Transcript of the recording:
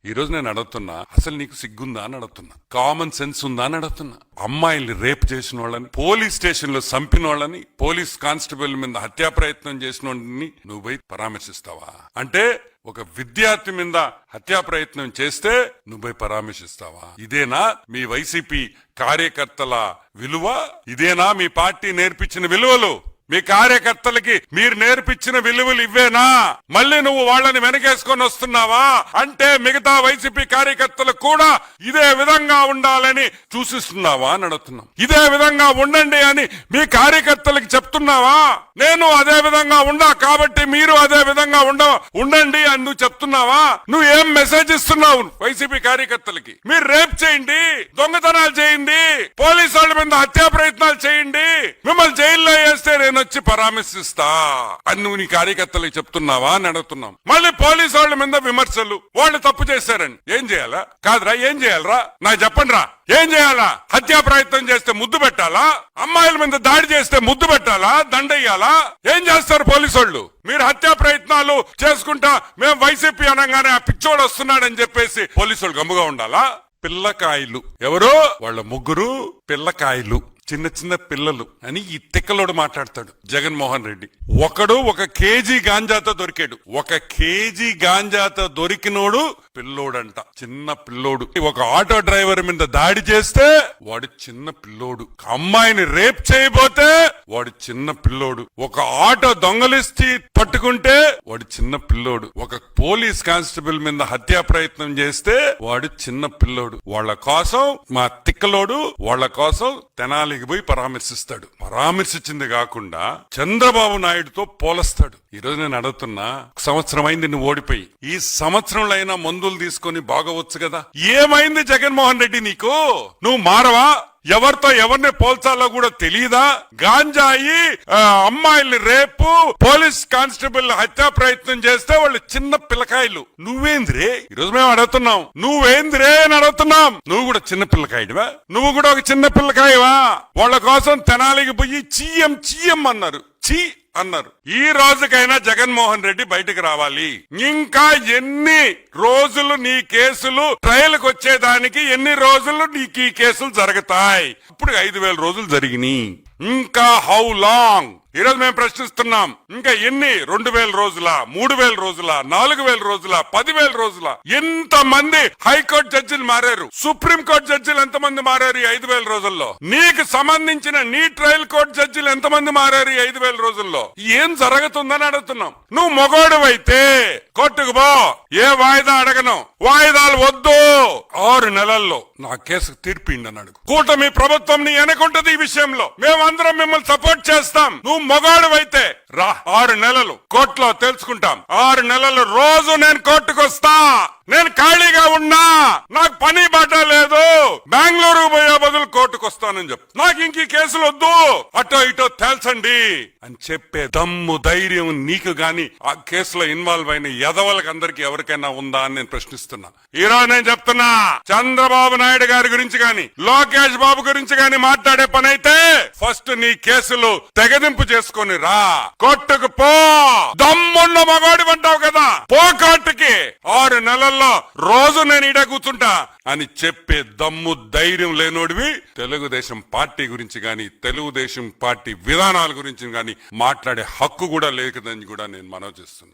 ఈ రోజు నేను అడుగుతున్నా, అసలు నీకు సిగ్గుందా అని అడుగుతున్నా, కామన్ సెన్స్ ఉందా అని అడుగుతున్నా. అమ్మాయిల్ని రేప్ చేసిన వాళ్ళని, పోలీస్ స్టేషన్ లో చంపిన వాళ్ళని, పోలీస్ కానిస్టేబుల్ మీద హత్యా ప్రయత్నం చేసిన వాళ్ళని నువ్వు పోయి పరామర్శిస్తావా? అంటే ఒక విద్యార్థి మీద హత్యా ప్రయత్నం చేస్తే నువ్వు పోయి పరామర్శిస్తావా? ఇదేనా మీ వైసీపీ కార్యకర్తల విలువ? ఇదేనా మీ పార్టీ నేర్పించిన విలువలు? మీ కార్యకర్తలకి మీరు నేర్పించిన విలువలు ఇవ్వేనా? మళ్ళీ నువ్వు వాళ్ళని వెనకేసుకొని వస్తున్నావా? అంటే మిగతా వైసీపీ కార్యకర్తలు కూడా ఇదే విధంగా ఉండాలని సూచిస్తున్నావా అని అడుగుతున్నాం. ఇదే విధంగా ఉండండి అని మీ కార్యకర్తలకి చెప్తున్నావా? నేను అదే విధంగా ఉండా కాబట్టి మీరు అదే విధంగా ఉండండి అని నువ్వు చెప్తున్నావా? నువ్వు ఏం మెసేజ్ ఇస్తున్నావు వైసీపీ కార్యకర్తలకి? మీరు రేప్ చేయండి, దొంగతనాలు చేయండి, పోలీసు వాళ్ళ మీద హత్యా ప్రయత్నాలు చేయండి, మిమ్మల్ని జైల్లో వేస్తే నేను వచ్చి పరామర్శిస్తా అని నువ్వు నీ కార్యకర్తలకు చెప్తున్నావా అని అడుగుతున్నాం. మళ్ళీ పోలీసు వాళ్ళ మీద విమర్శలు, వాళ్ళు తప్పు చేశారని. ఏం చేయాలా? కాదురా, ఏం చేయాలరా? నాకు చెప్పండి రా, ఏం చేయాలా? హత్యా ప్రయత్నం చేస్తే ముద్దు పెట్టాలా? అమ్మాయిల మీద దాడి చేస్తే ముద్దు పెట్టాలా? దండయ్యాలా? ఏం చేస్తారు పోలీసు వాళ్ళు? మీరు హత్యా ప్రయత్నాలు చేసుకుంటా మేము వైసీపీ అనగానే ఆ పిచ్చోడు వస్తున్నాడని చెప్పేసి పోలీసు వాళ్ళు గమ్ముగా ఉండాలా? పిల్లకాయలు ఎవరో వాళ్ళ ముగ్గురు పిల్లకాయలు, చిన్న చిన్న పిల్లలు అని ఈ తిక్కలోడు మాట్లాడతాడు జగన్మోహన్ రెడ్డి. ఒకడు 1 కేజీ గాంజాతో దొరికాడు. 1 కేజీ గాంజాతో దొరికినోడు పిల్లోడంట, చిన్న పిల్లోడు. ఒక ఆటో డ్రైవర్ మీద దాడి చేస్తే వాడు చిన్న పిల్లోడు. అమ్మాయిని రేప్ చేయబోతే వాడు చిన్న పిల్లోడు. ఒక ఆటో దొంగలిస్తే పట్టుకుంటే వాడు చిన్న పిల్లోడు. ఒక పోలీస్ కానిస్టేబుల్ మీద హత్యా ప్రయత్నం చేస్తే వాడు చిన్న పిల్లోడు. వాళ్ళ కోసం మా తిక్కలోడు వాళ్ళ కోసం తెనాలికి పోయి పరామర్శిస్తాడు. పరామర్శించింది కాకుండా చంద్రబాబు నాయుడుతో పోలుస్తాడు. ఈ రోజు నేను అడుగుతున్నా, సంవత్సరం అయింది నువ్వు ఓడిపోయి, ఈ సంవత్సరంలో అయినా మందులు తీసుకొని బాగవచ్చు కదా? ఏమైంది జగన్మోహన్ రెడ్డి నీకు? నువ్వు మారవా? ఎవరితో ఎవరిని పోల్చాలో కూడా తెలియదా? గాంజాయి, అమ్మాయిల్ని రేపు, పోలీస్ కానిస్టేబుల్ హత్యా ప్రయత్నం చేస్తే వాళ్ళు చిన్న పిల్లకాయలు. నువ్వేంద్రే? ఈరోజు మేము అడుగుతున్నాం, నువ్వేంద్రే అని అడుగుతున్నాం. నువ్వు కూడా చిన్న పిల్లకాయడివా? నువ్వు కూడా ఒక చిన్న పిల్లకాయవా? వాళ్ళ కోసం తెనాలికి పోయి చీయం అన్నారు, అన్నారు. ఈ రోజుకైనా జగన్మోహన్ రెడ్డి బయటకు రావాలి. ఇంకా ఎన్ని రోజులు నీ కేసులు ట్రయల్ కు వచ్చేదానికి, ఎన్ని రోజులు నీకు ఈ కేసులు జరుగుతాయి? ఇప్పుడు 5,000 రోజులు జరిగినాయి. ఇంకా హౌ లాంగ్? ఈరోజు మేము ప్రశ్నిస్తున్నాం. ఇంకా ఎన్ని? 2,000 రోజుల, 3,000 రోజుల, 4,000 రోజుల, 10,000 రోజుల? ఎంతమంది హైకోర్టు జడ్జిలు మారారు? సుప్రీంకోర్టు జడ్జిలు ఎంతమంది మారారు ఈ 5,000 రోజుల్లో? నీకు సంబంధించిన నీ ట్రయల్ కోర్టు జడ్జిలు ఎంతమంది మారారు ఈ 5,000 రోజుల్లో? ఏం జరుగుతుందని అడుగుతున్నాం. నువ్వు మొగోడువైతే కోర్టుకు పో, ఏ వాయిదా అడగను, వాయిదాలు వద్దు, 6 నెలల్లో నా కేసుకు తీర్పిండి అని అడుగు. కూటమి ప్రభుత్వం నీ వెనకుంటది ఈ విషయంలో. మేమందరం మిమ్మల్ని సపోర్ట్ చేస్తాం. నువ్వు మొగాడువైతే రా, 6 నెలలు కోర్టులో తెలుసుకుంటాం. 6 నెలలు రోజు నేను కోర్టుకు వస్తా. నేను ఖాళీగా ఉన్నా, నాకు పని బాట లేదు, బెంగళూరు పోయే బదులు కోర్టుకు వస్తానని చెప్పు. నాకు ఇంక కేసులు వద్దు, అటో ఇటో తేల్చండి అని చెప్పే దమ్ము, ధైర్యం నీకు గాని ఆ కేసులో ఇన్వాల్వ్ అయిన ఎదవలకు అందరికి ఎవరికైనా ఉందా అని నేను ప్రశ్నిస్తున్నా. ఈ రోజు నేను చెప్తున్నా, చంద్రబాబు నాయుడు గారి గురించి గాని, లోకేష్ బాబు గురించి గాని మాట్లాడే పని అయితే ఫస్ట్ నీ కేసులు తెగదింపు చేసుకొని రా, కోర్టుకు పో. దమ్మున్న మగాడి అంటావు కదా, పో కోర్టుకి. 6 నెలల్లో రోజు నేను ఇడ కూర్చుంటా అని చెప్పే దమ్ము, ధైర్యం లేనోడివి తెలుగుదేశం పార్టీ గురించి గాని, తెలుగుదేశం పార్టీ విధానాల గురించి గాని మాట్లాడే హక్కు కూడా లేదని కూడా నేను మనవి చేస్తున్నా.